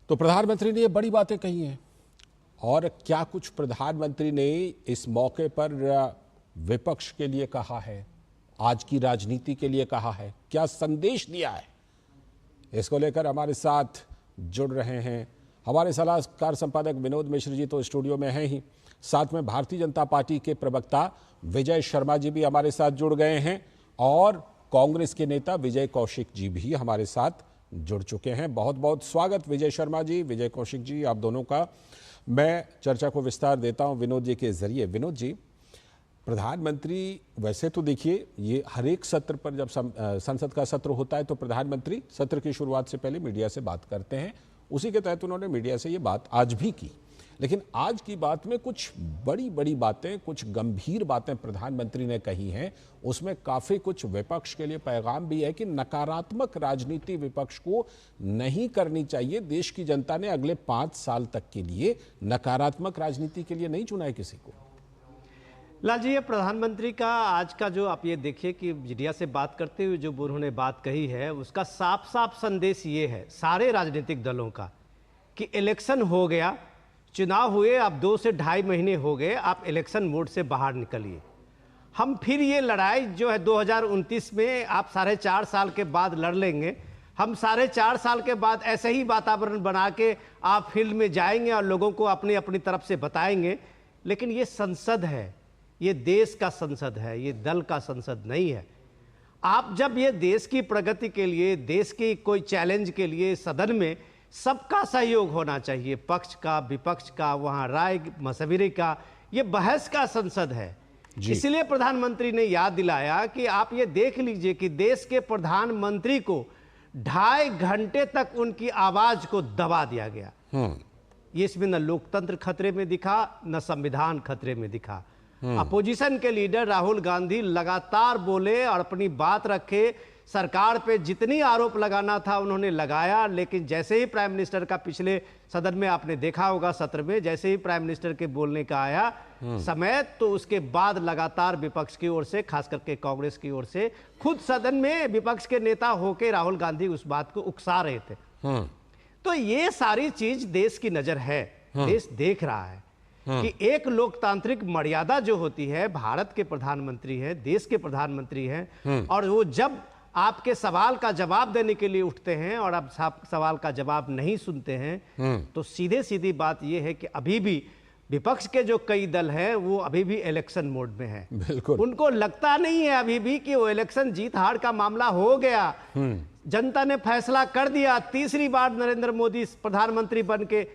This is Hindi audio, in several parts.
तो प्रधानमंत्री ने ये बड़ी बातें कही हैं। और क्या कुछ प्रधानमंत्री ने इस मौके पर विपक्ष के लिए कहा है, आज की राजनीति के लिए कहा है, क्या संदेश दिया है, इसको लेकर हमारे साथ जुड़ रहे हैं हमारे सलाहकार संपादक विनोद मिश्र जी तो स्टूडियो में हैं ही, साथ में भारतीय जनता पार्टी के प्रवक्ता विजय शर्मा जी भी हमारे साथ जुड़ गए हैं और कांग्रेस के नेता विजय कौशिक जी भी हमारे साथ जुड़ चुके हैं। बहुत बहुत स्वागत विजय शर्मा जी, विजय कौशिक जी, आप दोनों का। मैं चर्चा को विस्तार देता हूं विनोद जी के जरिए। विनोद जी, प्रधानमंत्री वैसे तो देखिए ये हर एक सत्र पर जब संसद का सत्र होता है तो प्रधानमंत्री सत्र की शुरुआत से पहले मीडिया से बात करते हैं, उसी के तहत उन्होंने मीडिया से ये बात आज भी की। लेकिन आज की बात में कुछ बड़ी बड़ी बातें, कुछ गंभीर बातें प्रधानमंत्री ने कही हैं। उसमें काफ़ी कुछ विपक्ष के लिए पैगाम भी है कि नकारात्मक राजनीति विपक्ष को नहीं करनी चाहिए। देश की जनता ने अगले 5 साल तक के लिए नकारात्मक राजनीति के लिए नहीं चुना है किसी को। लाल जी, ये प्रधानमंत्री का आज का जो आप ये देखिए कि मीडिया से बात करते हुए जो उन्होंने बात कही है, उसका साफ साफ संदेश ये है सारे राजनीतिक दलों का कि इलेक्शन हो गया, चुनाव हुए, अब 2 से ढाई महीने हो गए, आप इलेक्शन मोड से बाहर निकलिए। हम फिर ये लड़ाई जो है 2029 में आप 4.5 साल के बाद लड़ लेंगे। हम 4.5 साल के बाद ऐसे ही वातावरण बना के आप फील्ड में जाएंगे और लोगों को अपनी अपनी तरफ से बताएंगे। लेकिन ये संसद है, ये देश का संसद है, ये दल का संसद नहीं है। आप जब ये देश की प्रगति के लिए, देश की कोई चैलेंज के लिए सदन में सबका सहयोग होना चाहिए, पक्ष का, विपक्ष का, वहाँ राय मशविरे का, ये बहस का संसद है। इसलिए प्रधानमंत्री ने याद दिलाया कि आप ये देख लीजिए कि देश के प्रधानमंत्री को 2.5 घंटे तक उनकी आवाज को दबा दिया गया। ये इसमें न लोकतंत्र खतरे में दिखा, न संविधान खतरे में दिखा। अपोजिशन के लीडर राहुल गांधी लगातार बोले और अपनी बात रखे, सरकार पे जितनी आरोप लगाना था उन्होंने लगाया। लेकिन जैसे ही प्राइम मिनिस्टर का, पिछले सदन में आपने देखा होगा सत्र में, जैसे ही प्राइम मिनिस्टर के बोलने का आया समय, तो उसके बाद लगातार विपक्ष की ओर से, खास करके कांग्रेस की ओर से, खुद सदन में विपक्ष के नेता होके राहुल गांधी उस बात को उकसा रहे थे। तो ये सारी चीज देश की नजर है, देश देख रहा है कि एक लोकतांत्रिक मर्यादा जो होती है, भारत के प्रधानमंत्री हैं, देश के प्रधानमंत्री हैं, और वो जब आपके सवाल का जवाब देने के लिए उठते हैं और आप सवाल का जवाब नहीं सुनते हैं, तो सीधे सीधी बात यह है कि अभी भी विपक्ष के जो कई दल हैं वो अभी भी इलेक्शन मोड में हैं। बिल्कुल, उनको लगता नहीं है अभी भी कि वो इलेक्शन जीत हार का मामला हो गया। जनता ने फैसला कर दिया, तीसरी बार नरेंद्र मोदी प्रधानमंत्री बन के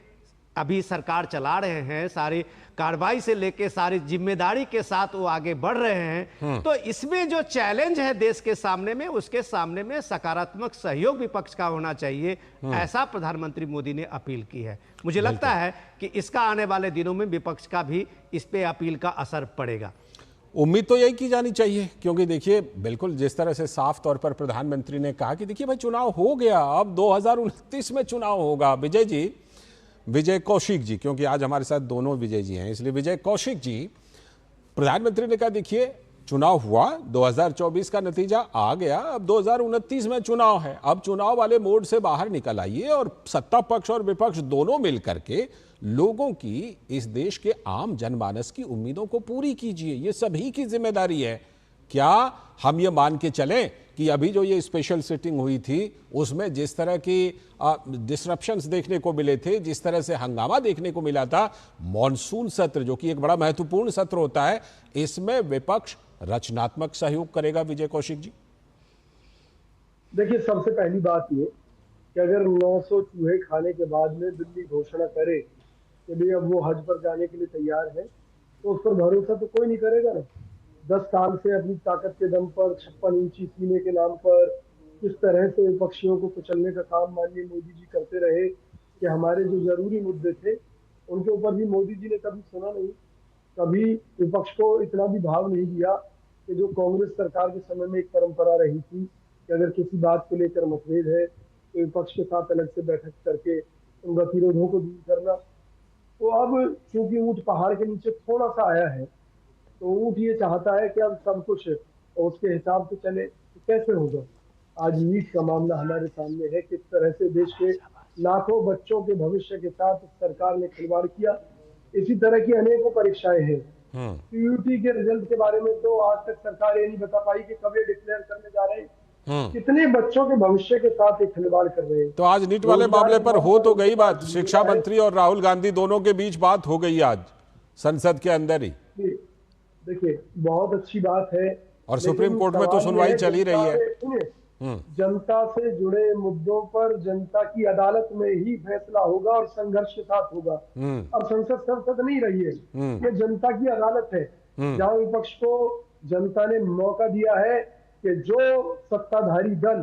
अभी सरकार चला रहे हैं, सारी कार्रवाई से लेके सारी जिम्मेदारी के साथ वो आगे बढ़ रहे हैं। तो इसमें जो चैलेंज है देश के सामने में, उसके सामने में सकारात्मक सहयोग विपक्ष का होना चाहिए, ऐसा प्रधानमंत्री मोदी ने अपील की है। मुझे लगता है कि इसका आने वाले दिनों में विपक्ष का भी इस पे अपील का असर पड़ेगा। उम्मीद तो यही की जानी चाहिए, क्योंकि देखिए बिल्कुल जिस तरह से साफ तौर पर प्रधानमंत्री ने कहा कि देखिए भाई चुनाव हो गया, अब 2029 में चुनाव होगा। विजय जी, विजय कौशिक जी, क्योंकि आज हमारे साथ दोनों विजय जी हैं, इसलिए विजय कौशिक जी, प्रधानमंत्री ने कहा देखिए चुनाव हुआ, 2024 का नतीजा आ गया, अब 2029 में चुनाव है, अब चुनाव वाले मोड से बाहर निकल आइए और सत्ता पक्ष और विपक्ष दोनों मिलकर के लोगों की, इस देश के आम जनमानस की उम्मीदों को पूरी कीजिए। ये सभी की जिम्मेदारी है। क्या हम ये मान के चलें कि अभी जो ये स्पेशल सिटिंग हुई थी उसमें जिस तरह की डिसरप्शंस देखने को मिले थे, जिस तरह से हंगामा देखने को मिला था, मॉनसून सत्र जो कि एक बड़ा महत्वपूर्ण सत्र होता है, इसमें विपक्ष रचनात्मक सहयोग करेगा? विजय कौशिक जी, देखिए सबसे पहली बात ये कि अगर 900 चूहे खाने के बाद में दिल्ली घोषणा करे कि भाई अब वो हज पर जाने के लिए तैयार है, तो उस पर भरोसा तो कोई नहीं करेगा ना। 10 साल से अपनी ताकत के दम पर 56 इंची सीने के नाम पर किस तरह से विपक्षियों को कुचलने का काम माननीय मोदी जी करते रहे कि हमारे जो जरूरी मुद्दे थे उनके ऊपर भी मोदी जी ने कभी सुना नहीं, कभी विपक्ष को इतना भी भाव नहीं दिया कि जो कांग्रेस सरकार के समय में एक परंपरा रही थी कि अगर किसी बात को लेकर मतभेद है तो विपक्ष के साथ अलग से बैठक करके उन गतिरोधों को दूर करना। तो अब चूंकि ऊंट पहाड़ के नीचे थोड़ा सा आया है, तो ऊंट ये चाहता है कि अब सब कुछ उसके हिसाब से चले, तो कैसे होगा। आज नीट का मामला हमारे सामने है, किस तरह से देश के लाखों बच्चों के भविष्य के साथ सरकार ने खिलवाड़ किया। इसी तरह की अनेकों परीक्षाएं हैं। पीयूटी के रिजल्ट के बारे में तो आज तक सरकार ये नहीं बता पाई कि कब ये डिक्लेयर करने जा रहे हैं। कितने बच्चों के भविष्य के साथ ये खिलवाड़ कर रहे हैं। तो आज नीट वाले मामले पर हो तो गई बात, शिक्षा मंत्री और राहुल गांधी दोनों के बीच बात हो गई आज संसद के अंदर ही। देखिए बहुत अच्छी बात है, और सुप्रीम कोर्ट में तो सुनवाई चल ही रही है। जनता से जुड़े मुद्दों पर जनता की अदालत में ही फैसला होगा और संघर्ष के साथ होगा। और संसद नहीं रही है, ये जनता की अदालत है, जहां विपक्ष को जनता ने मौका दिया है कि जो सत्ताधारी दल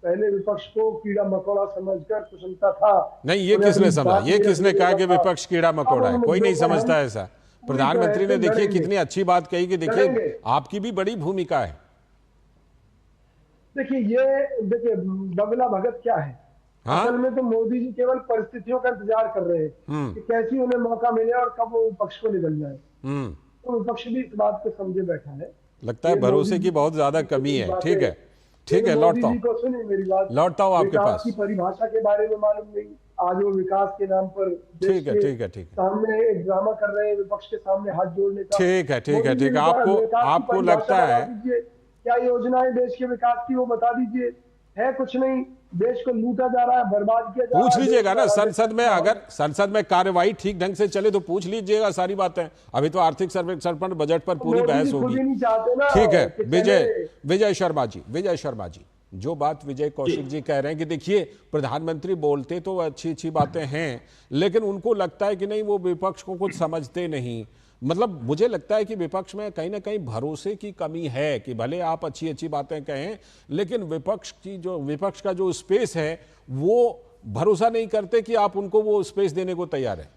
पहले विपक्ष को कीड़ा मकोड़ा समझकर कुशलता था। नहीं, ये किसने समझा? ये किसने कहा कि विपक्ष कीड़ा मकोड़ा है? कोई नहीं समझता ऐसा। प्रधानमंत्री ने देखिए कितनी अच्छी बात कही कि देखिए आपकी भी बड़ी भूमिका है। देखिए बगला भगत क्या है? असल में तो मोदी जी केवल परिस्थितियों का इंतजार कर रहे हैं कि कैसी उन्हें मौका मिले और कब वो विपक्ष को निकल जाए। तो विपक्ष भी इस बात को समझे बैठा है। लगता है भरोसे की बहुत ज्यादा कमी है। ठीक है, ठीक है, लौटता हूँ। सुनिए मेरी बात, लौटता हूँ आपके पास। की परिभाषा के बारे में मालूम नहीं, आज वो विकास के नाम पर ठीक है, ठीक है, ठीक है, सामने एक ड्रामा कर रहे हैं, विपक्ष के सामने हाथ जोड़ने का। ठीक है, ठीक है, ठीक है। आपको लगता है क्या योजनाएं देश के विकास की वो बता दीजिए। है कुछ नहीं, देश को लूटा जा रहा है, बर्बाद किया जा रहा है। पूछ लीजिएगा ना संसद में, अगर संसद में कार्यवाही ठीक ढंग से चले तो पूछ लीजिएगा सारी बातें। अभी तो आर्थिक सर्वेक्षण पर, बजट पर पूरी बहस होगी। ठीक है, विजय शर्मा जी, जो बात विजय कौशिक जी कह रहे हैं कि देखिए प्रधानमंत्री बोलते तो अच्छी अच्छी बातें हैं, लेकिन उनको लगता है कि नहीं वो विपक्ष को कुछ समझते नहीं। मतलब मुझे लगता है कि विपक्ष में कहीं ना कहीं भरोसे की कमी है कि भले आप अच्छी अच्छी बातें कहें, लेकिन विपक्ष का जो स्पेस है वो भरोसा नहीं करते कि आप उनको वो स्पेस देने को तैयार है।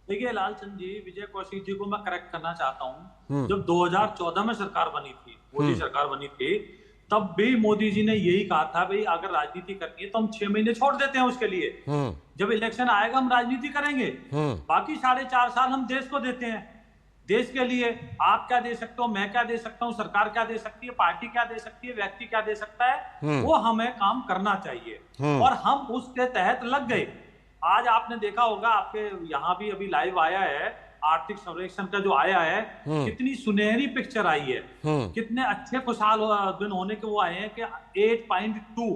देखिए लालचंद जी, विजय कौशिक जी को मैं करेक्ट करना चाहता हूं। जब 2014 में सरकार बनी थी, मोदी सरकार बनी थी, तब भी मोदी जी ने यही कहा था भाई अगर राजनीति करनी है तो हम 6 महीने छोड़ देते हैं उसके लिए। जब इलेक्शन आएगा हम राजनीति करेंगे, बाकी 4.5 साल हम देश को देते हैं। देश के लिए आप क्या दे सकते हो, मैं क्या दे सकता हूँ, सरकार क्या दे सकती है, पार्टी क्या दे सकती है, व्यक्ति क्या दे सकता है, वो हमें काम करना चाहिए। और हम उसके तहत लग गए। आज आपने देखा होगा, आपके यहाँ भी अभी लाइव आया है आर्थिक सर्वेक्षण का जो आया है, कितनी सुनहरी पिक्चर आई है, कितने अच्छे खुशहाल दिन होने के वो आए हैं कि 8.2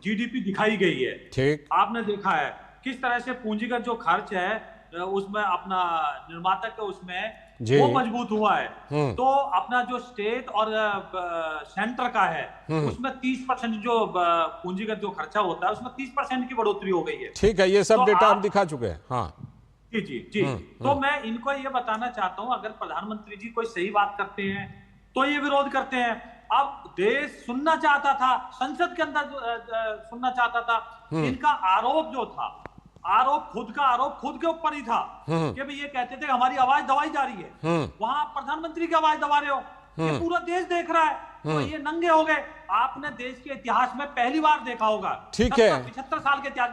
जीडीपी दिखाई गई है। ठीक, आपने देखा है किस तरह से पूंजीगत जो खर्च है उसमें अपना निर्माता के उसमें वो मजबूत हुआ है। तो अपना जो स्टेट और सेंटर का है उसमें 30% जो पूंजीगत जो खर्चा होता है उसमें 30% की बढ़ोतरी हो गई है। ठीक है, ये सब डेटा हम दिखा चुके हैं। हाँ जी। तो मैं इनको ये बताना चाहता हूं, अगर प्रधानमंत्री जी कोई सही बात करते हैं तो ये विरोध करते हैं। अब देश सुनना चाहता था, संसद के अंदर सुनना चाहता था। इनका आरोप जो था, खुद के ऊपर ही था कि भाई ये कहते थे हमारी आवाज दबाई जा रही है, वहां प्रधानमंत्री की आवाज दबा रहे हो, ये पूरा देश देख रहा है। तो ये नंगे हो गए। आपने देश के इतिहास में पहली बार देखा होगा। ठीक है, 75 साल के इतिहास।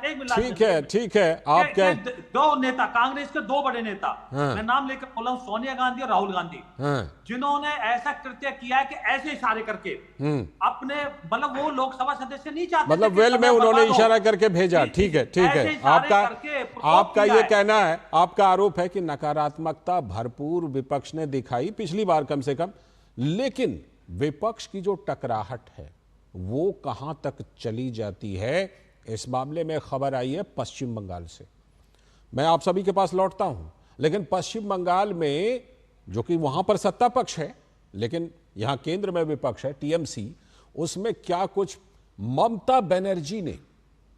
ठीक है, आप क्या दो नेता, कांग्रेस के 2 बड़े नेता, मैं नाम लेकर बोला हूं, सोनिया गांधी और राहुल गांधी, जिन्होंने ऐसा कृत्य किया है कि ऐसे इशारे करके अपने, मतलब वो लोकसभा सदस्य नहीं चाहते, मतलब वेल में उन्होंने इशारा करके भेजा। ठीक है, आपका ये कहना है, आपका आरोप है कि नकारात्मकता भरपूर विपक्ष ने दिखाई पिछली बार कम से कम, लेकिन विपक्ष की जो टकराहट है वो कहां तक चली जाती है, इस मामले में खबर आई है पश्चिम बंगाल से। मैं आप सभी के पास लौटता हूं, लेकिन पश्चिम बंगाल में जो कि वहां पर सत्ता पक्ष है लेकिन यहां केंद्र में विपक्ष है, टीएमसी, उसमें क्या कुछ ममता बनर्जी ने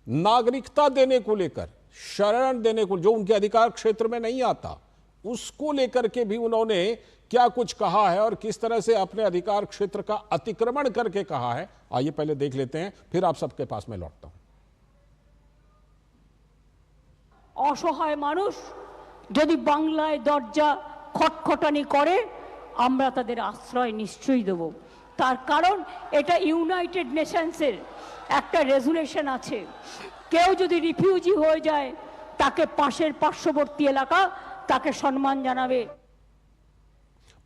नागरिकता देने को लेकर, शरण देने को, जो उनके अधिकार क्षेत्र में नहीं आता, उसको लेकर के भी उन्होंने क्या कुछ कहा है और किस तरह से अपने अधिकार क्षेत्र का अतिक्रमण करके कहा है, आइए पहले देख लेते हैं, फिर आप सबके पास मैं लौटता हूं। असहाय मानुष यदि बांग्लाय दरजा खटखटानी करे আমরা তাদের আশ্রয় নিশ্চয়ই দেব। তার কারণ এটা ইউনাইটেড নেশনসের একটা রেজুলেশন আছে, কেউ যদি রিফিউজি হয়ে যায় তাকে পার্শ্ববর্তী এলাকা তাকে সম্মান জানাবে।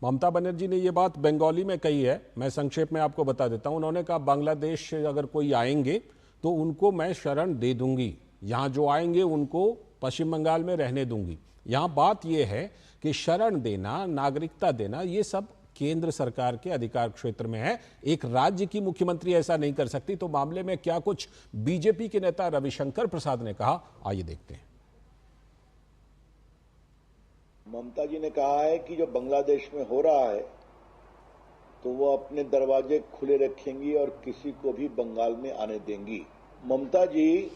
ममता बनर्जी ने यह बात बंगाली में कही है, मैं संक्षेप में आपको बता देता हूं। उन्होंने कहा बांग्लादेश से अगर कोई आएंगे तो उनको मैं शरण दे दूंगी, यहाँ जो आएंगे उनको पश्चिम बंगाल में रहने दूंगी। यहाँ बात यह है कि शरण देना, नागरिकता देना, ये सब केंद्र सरकार के अधिकार क्षेत्र में है। एक राज्य की मुख्यमंत्री ऐसा नहीं कर सकती। तो मामले में क्या कुछ बीजेपी के नेता रविशंकर प्रसाद ने कहा, आइए देखते हैं। ममता जी ने कहा है कि जो बांग्लादेश में हो रहा है तो वो अपने दरवाजे खुले रखेंगी और किसी को भी बंगाल में आने देंगी। ममता जी,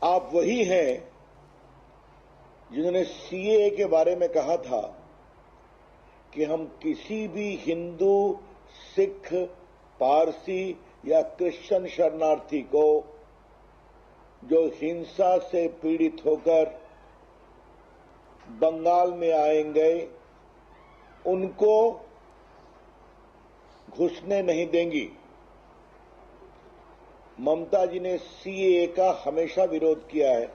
आप वही हैं जिन्होंने सीएए के बारे में कहा था कि हम किसी भी हिंदू, सिख, पारसी या क्रिश्चियन शरणार्थी को जो हिंसा से पीड़ित होकर बंगाल में आएंगे उनको घुसने नहीं देंगी। ममता जी ने सीएए का हमेशा विरोध किया है।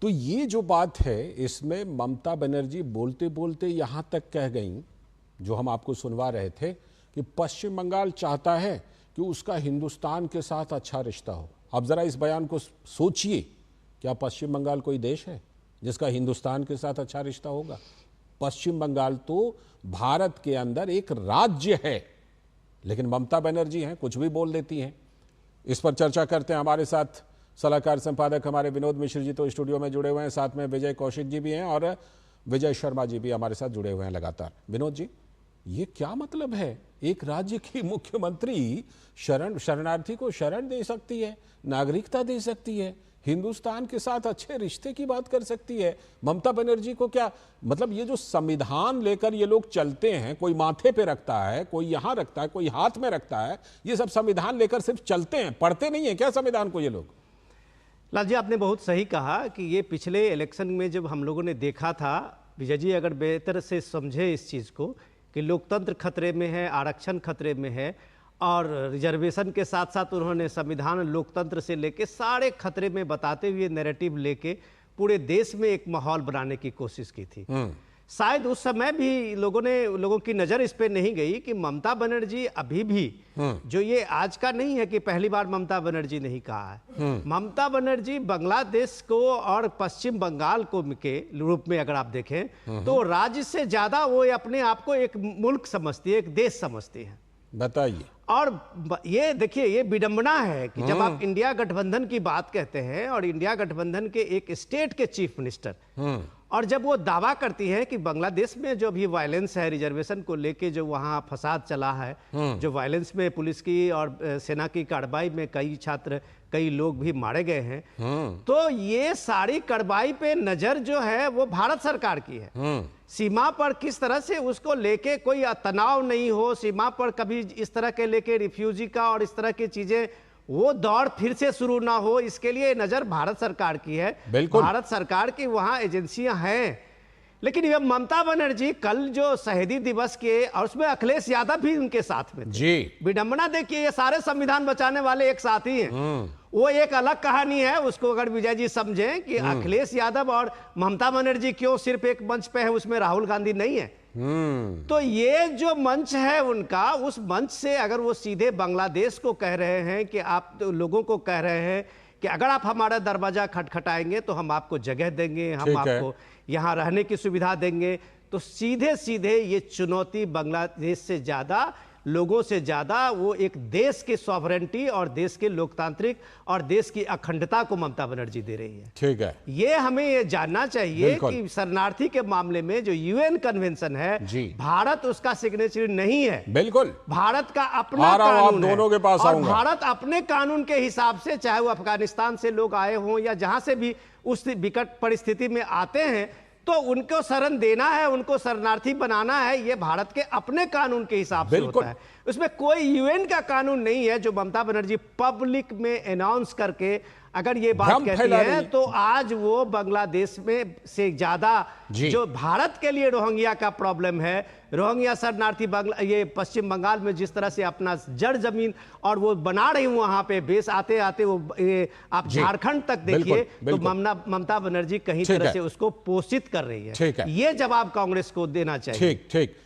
तो ये जो बात है, इसमें ममता बनर्जी बोलते बोलते यहां तक कह गईं, जो हम आपको सुनवा रहे थे, कि पश्चिम बंगाल चाहता है कि उसका हिंदुस्तान के साथ अच्छा रिश्ता हो। अब जरा इस बयान को सोचिए, क्या पश्चिम बंगाल कोई देश है जिसका हिंदुस्तान के साथ अच्छा रिश्ता होगा? पश्चिम बंगाल तो भारत के अंदर एक राज्य है, लेकिन ममता बनर्जी हैं, कुछ भी बोल देती हैं। इस पर चर्चा करते हैं। हमारे साथ सलाहकार संपादक हमारे विनोद मिश्र जी तो स्टूडियो में जुड़े हुए हैं, साथ में विजय कौशिक जी भी हैं और विजय शर्मा जी भी हमारे साथ जुड़े हुए हैं लगातार। विनोद जी, ये क्या मतलब है? एक राज्य की मुख्यमंत्री शरणार्थी को शरण दे सकती है, नागरिकता दे सकती है, हिंदुस्तान के साथ अच्छे रिश्ते की बात कर सकती है। ममता बनर्जी को क्या मतलब, ये जो संविधान लेकर ये लोग चलते हैं, कोई माथे पे रखता है, कोई यहां रखता है, कोई हाथ में रखता है, ये सब संविधान लेकर सिर्फ चलते हैं, पढ़ते नहीं है क्या संविधान को ये लोग? लाल जी, आपने बहुत सही कहा कि ये पिछले इलेक्शन में जब हम लोगों ने देखा था, विजय जी अगर बेहतर से समझे इस चीज़ को कि लोकतंत्र खतरे में है, आरक्षण खतरे में है, और रिजर्वेशन के साथ साथ उन्होंने संविधान, लोकतंत्र से लेके सारे खतरे में बताते हुए नैरेटिव लेके पूरे देश में एक माहौल बनाने की कोशिश की थी। शायद उस समय भी लोगों की नज़र इस पे नहीं गई कि ममता बनर्जी अभी भी, जो ये आज का नहीं है कि पहली बार ममता बनर्जी नहीं कहा है, ममता बनर्जी बांग्लादेश को और पश्चिम बंगाल को के रूप में अगर आप देखें तो राज्य से ज़्यादा वो अपने आप को एक मुल्क समझती है, एक देश समझती है। बताइए। और ये देखिए, ये विडंबना है कि जब आप इंडिया गठबंधन की बात कहते हैं और इंडिया गठबंधन के एक स्टेट के चीफ मिनिस्टर, और जब वो दावा करती है कि बांग्लादेश में जो भी वायलेंस है, रिजर्वेशन को लेके जो वहाँ फसाद चला है, जो वायलेंस में पुलिस की और सेना की कार्रवाई में कई लोग भी मारे गए हैं, तो ये सारी कार्रवाई पे नजर जो है वो भारत सरकार की है। सीमा पर किस तरह से उसको लेके कोई तनाव नहीं हो, सीमा पर कभी इस तरह के लेके रिफ्यूजी का और इस तरह की चीजें वो दौड़ फिर से शुरू ना हो, इसके लिए नजर भारत सरकार की है। भारत सरकार की वहां एजेंसियां हैं। लेकिन ये ममता बनर्जी कल जो शहीदी दिवस के, और उसमें अखिलेश यादव भी उनके साथ में थे। जी, विडंबना देखिए, ये सारे संविधान बचाने वाले एक साथ ही हैं। वो एक अलग कहानी है, उसको अगर विजय जी समझें कि अखिलेश यादव और ममता बनर्जी क्यों सिर्फ एक मंच पे है, उसमें राहुल गांधी नहीं है। तो ये जो मंच है उनका, उस मंच से अगर वो सीधे बांग्लादेश को कह रहे हैं कि आप लोगों को कह रहे हैं कि अगर आप हमारा दरवाजा खटखटाएंगे तो हम आपको जगह देंगे, हम आपको यहाँ रहने की सुविधा देंगे, तो सीधे सीधे ये चुनौती बांग्लादेश से ज़्यादा, लोगों से ज़्यादा वो एक देश की सॉवरेंटी और देश के लोकतांत्रिक और देश की अखंडता को ममता बनर्जी दे रही है। ठीक है, ये हमें ये जानना चाहिए कि शरणार्थी के मामले में जो यूएन कन्वेंशन है, भारत उसका सिग्नेचरी नहीं है। बिल्कुल, भारत का अपना कानून दोनों के पास और भारत अपने कानून के हिसाब से, चाहे वो अफगानिस्तान से लोग आए हों या जहां से भी उस विकट परिस्थिति में आते हैं, तो उनको शरण देना है, उनको शरणार्थी बनाना है, ये भारत के अपने कानून के हिसाब से होता है। उसमें कोई यूएन का कानून नहीं है जो ममता बनर्जी पब्लिक में अनाउंस करके अगर ये बात कहती है, तो आज वो बांग्लादेश में से ज्यादा जो भारत के लिए रोहिंग्या का प्रॉब्लम है, रोहिंग्या शरणार्थी ये पश्चिम बंगाल में जिस तरह से अपना जड़ जमीन और वो बना रही हूँ वहां पे बेस आते आते वो आप झारखंड तक देखिए, तो ममता बनर्जी कहीं तरह से उसको पोषित कर रही है। ये जवाब कांग्रेस को देना चाहिए। ठीक।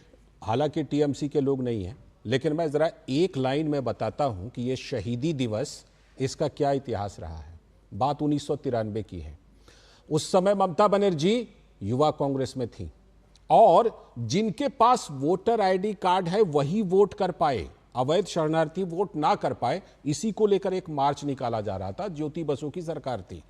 हालांकि टीएमसी के लोग नहीं है, लेकिन मैं जरा एक लाइन में बताता हूं कि ये शहीदी दिवस, इसका क्या इतिहास रहा है। बात 1993 की है। उस समय ममता बनर्जी युवा कांग्रेस में थी और जिनके पास वोटर आईडी कार्ड है वही वोट कर पाए, अवैध शरणार्थी वोट ना कर पाए। इसी को लेकर एक मार्च निकाला जा रहा था। ज्योति बसु की सरकार थी,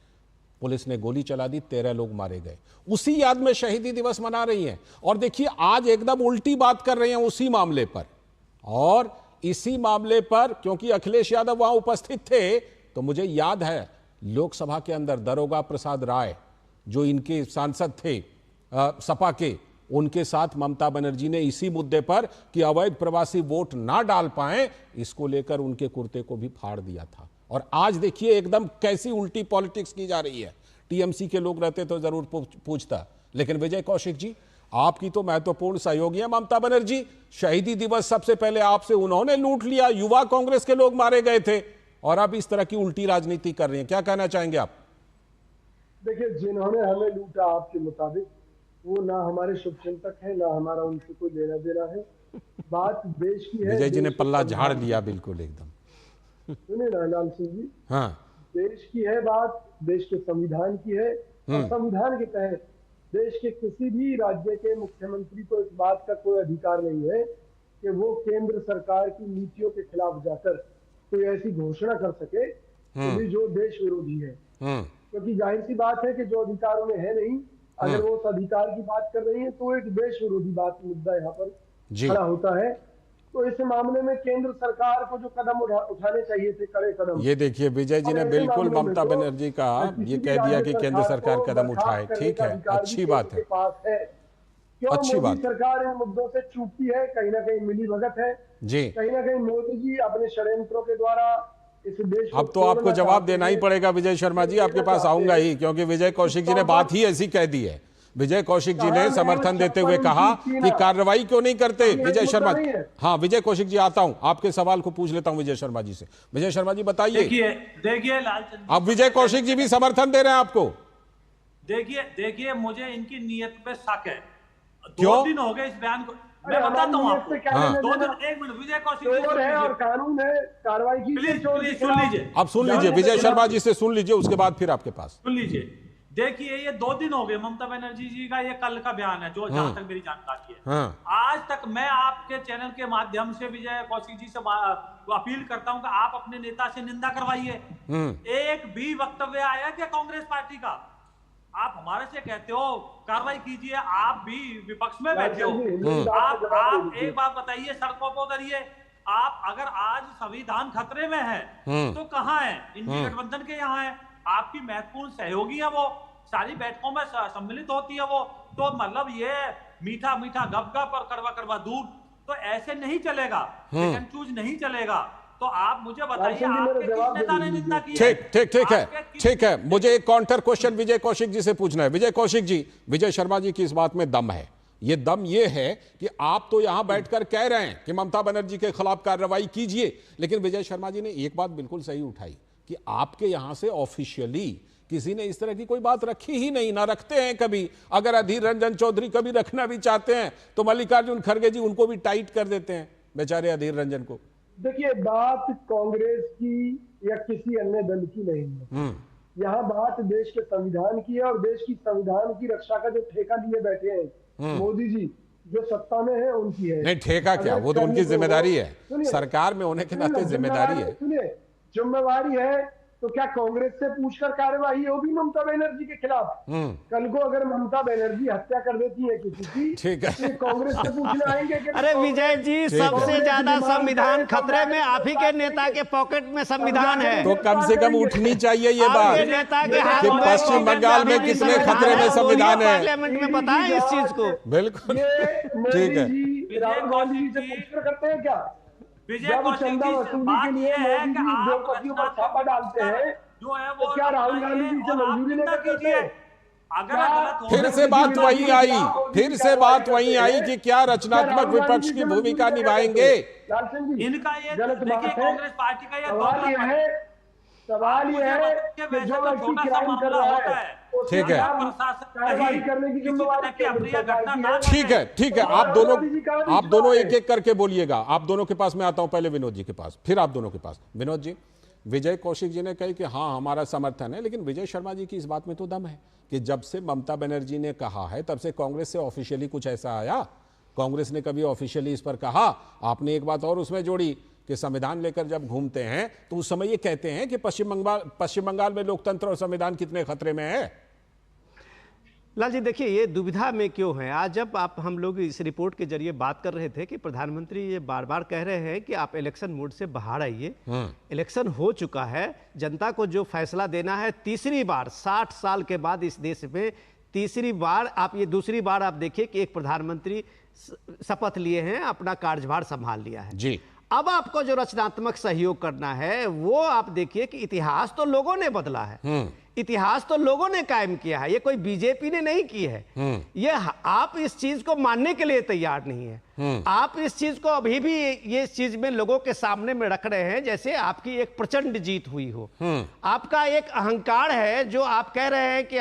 पुलिस ने गोली चला दी, 13 लोग मारे गए। उसी याद में शहीदी दिवस मना रही हैं। और देखिए आज एकदम उल्टी बात कर रहे हैं उसी मामले पर। और इसी मामले पर क्योंकि अखिलेश यादव वहां उपस्थित थे, तो मुझे याद है लोकसभा के अंदर दरोगा प्रसाद राय जो इनके सांसद थे सपा के, उनके साथ ममता बनर्जी ने इसी मुद्दे पर कि अवैध प्रवासी वोट ना डाल पाए, इसको लेकर उनके कुर्ते को भी फाड़ दिया था। और आज देखिए एकदम कैसी उल्टी पॉलिटिक्स की जा रही है। टीएमसी के लोग रहते तो जरूर पूछता, लेकिन विजय कौशिक जी आपकी तो महत्वपूर्ण सहयोगी है ममता बनर्जी। शहीदी दिवस सबसे पहले आपसे उन्होंने लूट लिया, युवा कांग्रेस के लोग मारे गए थे, और अब इस तरह की उल्टी राजनीति कर रही हैं। क्या कहना चाहेंगे आप? देखिए, जिन्होंने हमें लूटा आपके मुताबिक, वो ना हमारे शुभचिंतक है, ना हमारा उनसे कोई लेना देना है। बात देश की है। विजय जी ने पल्ला झाड़ लिया बिल्कुल एकदम। सुनिए ना लाल सिंह जी, हाँ, देश की है बात, देश के संविधान की है। और संविधान के तहत देश के किसी भी राज्य के मुख्यमंत्री को इस बात का कोई अधिकार नहीं है कि वो केंद्र सरकार की नीतियों के खिलाफ जाकर कोई ऐसी घोषणा कर सके कि जो देश विरोधी है। क्योंकि जाहिर सी बात है कि जो अधिकार उन्हें है नहीं, अगर वो उस अधिकार की बात कर रही है तो एक देश विरोधी बात मुद्दा यहाँ पर खड़ा होता है। तो इस मामले में केंद्र सरकार को जो कदम उठाने चाहिए थे, कड़े कदम। ये देखिए विजय जी ने बिल्कुल ममता बनर्जी का ये कह दिया कि केंद्र सरकार कदम उठाए। ठीक है, अच्छी बात है, अच्छी बात। सरकार इन मुद्दों से चूकती है, कहीं ना कहीं मिली भगत है जी। कहीं ना कहीं मोदी जी अपने षड्यंत्रों के द्वारा इस देश अब तो आपको जवाब देना ही पड़ेगा विजय शर्मा जी, आपके पास आऊंगा ही, क्योंकि विजय कौशिक जी ने बात ही ऐसी कह दी है। विजय कौशिक जी ने समर्थन देते हुए कहा कि कार्रवाई क्यों नहीं करते विजय शर्मा जी। हाँ विजय कौशिक जी, आता हूं आपके सवाल को पूछ लेता हूं विजय शर्मा जी से। विजय शर्मा जी बताइए। देखिए लालचंद, अब विजय कौशिक जी भी समर्थन दे रहे हैं आपको। देखिए मुझे इनकी नीयत पे शक है। क्यों? 2 दिन हो गए इस बयान को, मैं बताता हूँ आपको। 2 दिन, 1 मिनट विजय कौशिक जी है और कानून है, कार्रवाई की। प्लीज सुन लीजिए। अब सुन लीजिए विजय शर्मा जी से, सुन लीजिए, उसके बाद फिर आपके पास सुन लीजिए। देखिए ये 2 दिन हो गए ममता बनर्जी जी का ये कल का बयान है, जो जहां तक मेरी जानकारी है। आज तक मैं आपके चैनल के माध्यम से विजय कौशिक जी से अपील करता हूं कि आप अपने नेता से निंदा करवाइए। एक भी वक्तव्य आया क्या कांग्रेस पार्टी का? आप हमारे से कहते हो कार्रवाई कीजिए, आप भी विपक्ष में बैठे हो। आप एक बात बताइए, सड़कों पर उतरिए। आप अगर आज संविधान खतरे में है तो कहां है? इंडी गठबंधन के यहाँ है, आपकी महत्वपूर्ण सहयोगी है, वो सारी बैठकों में सम्मिलित होती है वो। तो मतलब ये मीठा मीठा गप और कड़वा कड़वा दूध, तो ऐसे नहीं चलेगा, चूज नहीं चलेगा। तो आप मुझे बताइए आपके किस नेता ने निंदा की है? ठीक है, मुझे एक काउंटर क्वेश्चन विजय कौशिक जी से पूछना है। विजय कौशिक जी, विजय शर्मा जी की इस बात में दम है। ये दम ये है कि आप तो यहां बैठकर कह रहे हैं कि ममता बनर्जी के खिलाफ कार्रवाई कीजिए, लेकिन विजय शर्मा जी ने एक बात बिल्कुल सही उठाई कि आपके यहां से ऑफिशियली किसी ने इस तरह की कोई बात रखी ही नहीं, ना रखते हैं कभी। अगर अधीर रंजन चौधरी कभी रखना भी चाहते हैं तो मल्लिकार्जुन खड़गे जी उनको भी टाइट कर देते हैं, बेचारे अधीर रंजन को। देखिए, बात कांग्रेस की या किसी अन्य दल की नहीं है। यहाँ बात देश के संविधान की है, और देश की संविधान की रक्षा का जो ठेका लिए बैठे हैं मोदी जी, जो सत्ता में है, उनकी है। नहीं, ठेका क्या, वो तो उनकी जिम्मेदारी है, सरकार में होने के नाते जिम्मेदारी है। सुनिए, जिम्मेवारी है तो क्या कांग्रेस से पूछकर कार्यवाही होगी ममता बनर्जी के खिलाफ? कल को अगर ममता बनर्जी हत्या कर देती है किसी की, ठीक है, तो कांग्रेस से पूछने आएंगे कि अरे विजय जी, सबसे ज्यादा संविधान खतरे में आप ही के नेता के पॉकेट में संविधान है। तो कम से कम उठनी चाहिए ये बात नेता के हाथ कि पश्चिम बंगाल में कितने खतरे में संविधान है। पार्लियामेंट में बताएं इस चीज को। बिल्कुल ठीक है। राहुल गांधी जी से पूछकर करते हैं क्या? विजय कौशिक जी, बात ये है कि आप छापा डालते हैं जो है वो, क्या राहुल गांधी जी से मंजूरी नहीं कीजिए? अगर गलत हो, फिर से बात वही आई कि क्या रचनात्मक विपक्ष की भूमिका निभाएंगे। इनका ये देखिए कांग्रेस पार्टी का ये सवाल ये है कि जो व्यक्ति क्राइम कर रहा है ठीक है, कार्रवाई करने की जिम्मेवारी ठीक है, ठीक है। आप दोनों एक एक करके बोलिएगा। आप दोनों के पास मैं आता हूं, पहले विनोद जी के पास, फिर आप दोनों के पास। विनोद जी, विजय कौशिक जी ने कही कि हाँ हमारा समर्थन है, लेकिन विजय शर्मा जी की इस बात में तो दम है कि जब से ममता बनर्जी ने कहा है तब से कांग्रेस से ऑफिशियली कुछ ऐसा आया? कांग्रेस ने कभी ऑफिशियली इस पर कहा? आपने एक बात और उसमें जोड़ी कि संविधान लेकर जब घूमते हैं तो उस समय ये कहते हैं कि पश्चिम बंगाल में लोकतंत्र और संविधान कितने खतरे में है। लाल जी देखिए, ये दुविधा में क्यों है? आज जब हम लोग इस रिपोर्ट के जरिए बात कर रहे थे कि प्रधानमंत्री ये बार बार कह रहे हैं कि आप इलेक्शन मोड से बाहर आइए, इलेक्शन हो चुका है, जनता को जो फैसला देना है, तीसरी बार 60 साल के बाद इस देश में तीसरी बार आप ये दूसरी बार आप देखिए कि एक प्रधानमंत्री शपथ लिए हैं, अपना कार्यभार संभाल लिया है जी। अब आपको जो रचनात्मक सहयोग करना है वो आप देखिए कि इतिहास तो लोगों ने बदला है, इतिहास तो लोगों ने कायम किया है, ये कोई बीजेपी ने नहीं की है। ये आप इस चीज को मानने के लिए तैयार नहीं है। आप इस चीज को अभी भी ये चीज में लोगों के सामने में रख रहे हैं जैसे आपकी एक प्रचंड जीत हुई हो। आपका एक अहंकार है जो आप कह रहे हैं कि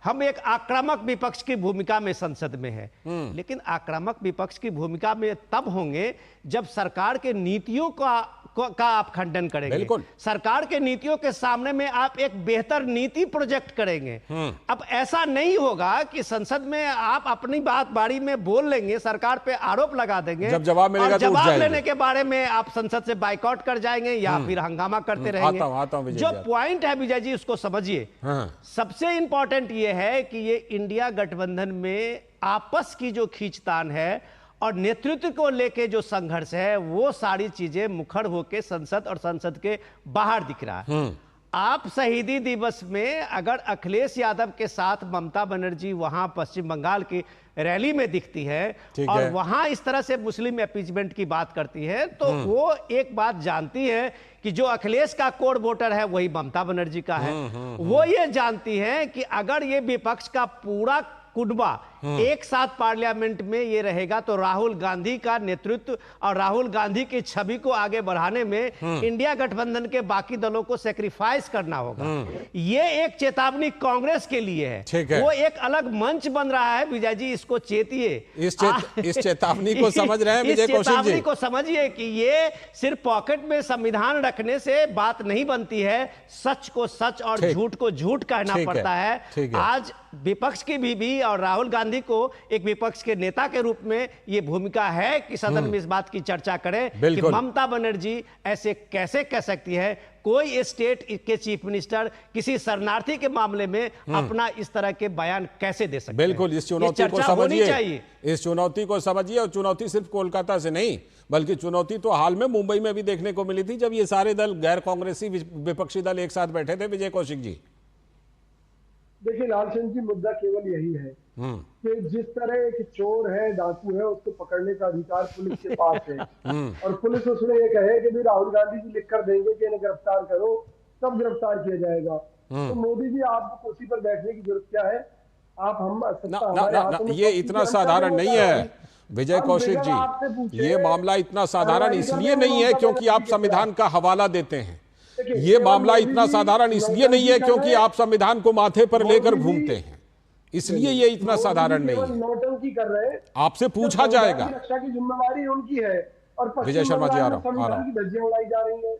हम एक आक्रामक विपक्ष की भूमिका में संसद में है, लेकिन आक्रामक विपक्ष की भूमिका में तब होंगे जब सरकार के नीतियों का आप खंडन करेंगे, सरकार के नीतियों के सामने में आप एक बेहतर नीति प्रोजेक्ट करेंगे। अब ऐसा नहीं होगा कि संसद में आप अपनी बात बारी में बोल लेंगे, सरकार पे आरोप लगा देंगे, जब जवाब मिलेगा और जवाब लेने के बारे में आप संसद से बाइकआउट कर जाएंगे या फिर हंगामा करते रहेंगे। आता हूं जो पॉइंट है विजय जी उसको समझिए। सबसे इंपॉर्टेंट ये है कि ये इंडिया गठबंधन में आपस की जो खींचतान है और नेतृत्व को लेके जो संघर्ष है वो सारी चीजें मुखर होके संसद और संसद के बाहर दिख रहा है। आप शहीदी दिवस में अगर अखिलेश यादव के साथ ममता बनर्जी वहां पश्चिम बंगाल की रैली में दिखती है और वहां इस तरह से मुस्लिम अपीजमेंट की बात करती है तो वो एक बात जानती है कि जो अखिलेश का कोर वोटर है वही ममता बनर्जी का है। वो ये जानती है कि अगर ये विपक्ष का पूरा कुनबा एक साथ पार्लियामेंट में ये रहेगा तो राहुल गांधी का नेतृत्व और राहुल गांधी की छवि को आगे बढ़ाने में इंडिया गठबंधन के बाकी दलों को सेक्रीफाइस करना होगा। ये एक चेतावनी कांग्रेस के लिए है, वो एक अलग मंच बन रहा है। विजय जी इसको चेतिए, इस चेतावनी को समझ रहे हैं विजय कौशिक जी? चेतावनी को समझिए कि ये सिर्फ पॉकेट में संविधान रखने से बात नहीं बनती है, सच को सच और झूठ को झूठ कहना पड़ता है। आज विपक्ष की भी और राहुल गांधी को एक विपक्ष के नेता के रूप में यह भूमिका है कि सदन में इस बात की चर्चा करें कि ममता बनर्जी ऐसे कैसे कह सकती है, कोई स्टेट के चीफ मिनिस्टर किसी शरणार्थी के मामले में अपना इस तरह के बयान कैसे दे सकते हैं? बिल्कुल, इस चुनौती को समझिए, इस चुनौती को समझिए। और चुनौती सिर्फ कोलकाता से नहीं बल्कि चुनौती तो हाल में मुंबई में भी देखने को मिली थी जब ये सारे दल गैर कांग्रेसी विपक्षी दल एक साथ बैठे थे। विजय कौशिक जी देखिए लालचंद जी, मुद्दा केवल यही है कि जिस तरह एक चोर है, डाकू है, उसको पकड़ने का अधिकार पुलिस के पास है और पुलिस उसमें ये कहे कि भी राहुल गांधी जी लिख कर देंगे कि इन्हें गिरफ्तार करो, तब गिरफ्तार किया जाएगा। तो मोदी जी आपको कुर्सी पर बैठने की जरूरत क्या है? आप हम ये इतना साधारण नहीं है विजय कौशिक जी, ये मामला इतना साधारण इसलिए नहीं है क्योंकि आप संविधान का हवाला देते हैं। ये मामला इतना साधारण इसलिए नहीं है क्योंकि आप संविधान को माथे पर लेकर घूमते हैं, इसलिए ये इतना साधारण नहीं है। नौटंकी कर रहे हैं, आपसे पूछा जाएगा। रक्षा की जिम्मेवारी उनकी है और विजय शर्मा जी आ रहा हूं। धज्जियां उड़ाई जा रही है।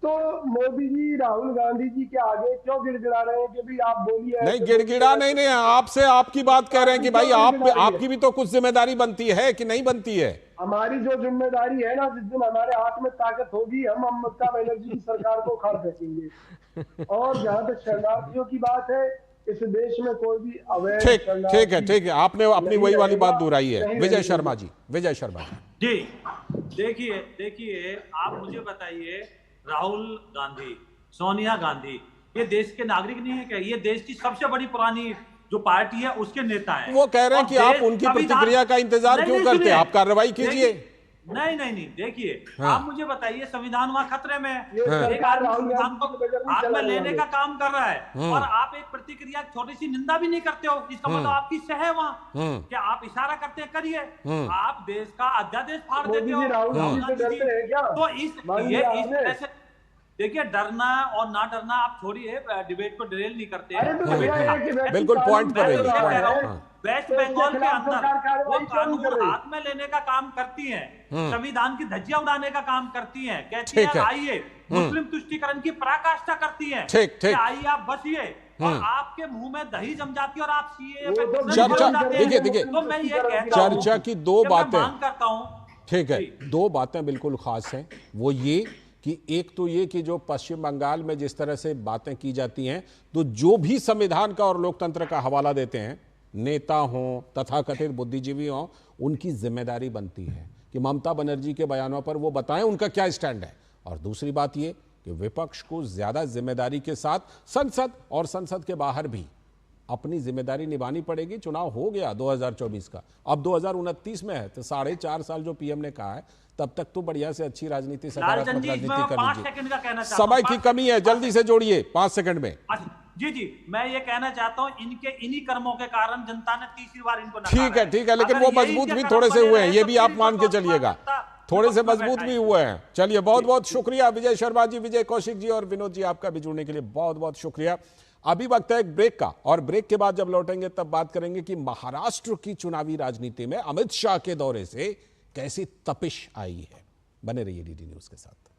तो मोदी जी राहुल गांधी जी के आगे क्यों गिड़गिड़ा रहे हैं कि भाई आप बोलिए? नहीं गिड़गिड़ा नहीं, आपसे आपकी बात कह रहे हैं कि भाई आपकी भी तो कुछ जिम्मेदारी बनती है कि नहीं बनती है? हमारी जो जिम्मेदारी है ना, जिस दिन हमारे हाथ में ताकत होगी हम ममता बनर्जी की सरकार को उखाड़ फेंकेंगे। और जहां तक शरणार्थियों की बात है, इस देश में कोई भी अवैध ठीक है, आपने अपनी वही वाली बात दोहराई है। विजय शर्मा जी जी देखिए आप मुझे बताइए, राहुल गांधी, सोनिया गांधी ये देश के नागरिक नहीं है क्या? ये देश की सबसे बड़ी पुरानी जो पार्टी है उसके नेता हैं। वो कह रहे हैं कि आप उनकी प्रतिक्रिया का इंतजार क्यों करते हैं? आप कार्रवाई कीजिए। नहीं देखिए, आप मुझे बताइए, संविधान वहां खतरे में है, एक आदमी संविधान को हाथ में लेने का काम कर रहा है और आप एक प्रतिक्रिया, छोटी सी निंदा भी नहीं करते हो, इसका मतलब आपकी सह है वहां। क्या आप इशारा करते हैं? करिए, आप देश का अध्यादेश फाड़ देते हो। तो इस तरह से देखिए डरना और ना डरना आप छोड़िए, डिबेट को डिरेल नहीं करते अरे तो भैया है कि व्यक्ति बिल्कुल पॉइंट पर मैं रही तो ये है, कह रहा point, हूँ हाँ। वेस्ट तो इसके बंगाल के खिलाफ अंदर सरकार वो कार्रवाई क्यों नहीं कर कानून रही? हाथ में लेने का काम करती हैं, संविधान की धज्जियां उड़ाने का काम करती हैं, कहती ठीक हैं है। आइए, मुस्लिम तुष्टीकरण की पराकाष्ठा करती हैं ठीक, कि ठीक। आइए आप बसिए, और आपके मुंह में दही जम जाती है और आप सीएए पे वो तो चर्चा- जाते हैं। देखिए, देखिए, तो मैं ये कहता हूं चर्चा की दो कि मैं बातें, मांग करता हूं, ठीक है, जी। दो बातें बिल्कुल खास हैं। वो ये कि एक तो ये कि जो पश्चिम बंगाल में जिस तरह से बातें की जाती हैं, तो जो भी संविधान का और लोकतंत्र का हवाला देते हैं, नेता हों तथाकथित बुद्धिजीवी हों, उनकी जिम्मेदारी बनती है कि ममता बनर्जी के बयानों पर वो बताएं उनका क्या स्टैंड है। और दूसरी बात ये कि विपक्ष को ज्यादा जिम्मेदारी के साथ संसद और संसद के बाहर भी अपनी जिम्मेदारी निभानी पड़ेगी। चुनाव हो गया 2024 का, अब 2029 में है, तो 4.5 साल जो पीएम ने कहा है, तब तक तो बढ़िया से अच्छी राजनीति, सकारात्मक लालचंद जी, इसमें राजनीति मैं 5 कर सेकंड का कहना लीजिए। चाहता हूं। समय की कमी है, जल्दी से जोड़िए 5 सेकंड में। अच्छा, जी, मैं ये कहना चाहता हूं, इन्हीं कर्मों के कारण जनता ने तीसरी बार इनको नकारा ठीक है, लेकिन अगर वो यही मजबूत इनके भी कर्म थोड़े से बने हुए हैं, रहे ये तो भी फिर आप मान इनको के चलिएगा, जनता थोड़े से विपक्ष में मजबूत भी बैठाएगी। हुए हैं। चलिए, बहुत बहुत शुक्रिया विजय शर्मा जी, विजय कौशिक जी और विनोद जी, आपका भी जुड़ने के लिए बहुत बहुत शुक्रिया। अभी वक्त है एक ब्रेक का, और ब्रेक के बाद जब लौटेंगे तब बात करेंगे कि महाराष्ट्र की चुनावी राजनीति में अमित शाह के दौरे से कैसी तपिश आई है। बने रहिए डीडी न्यूज के साथ।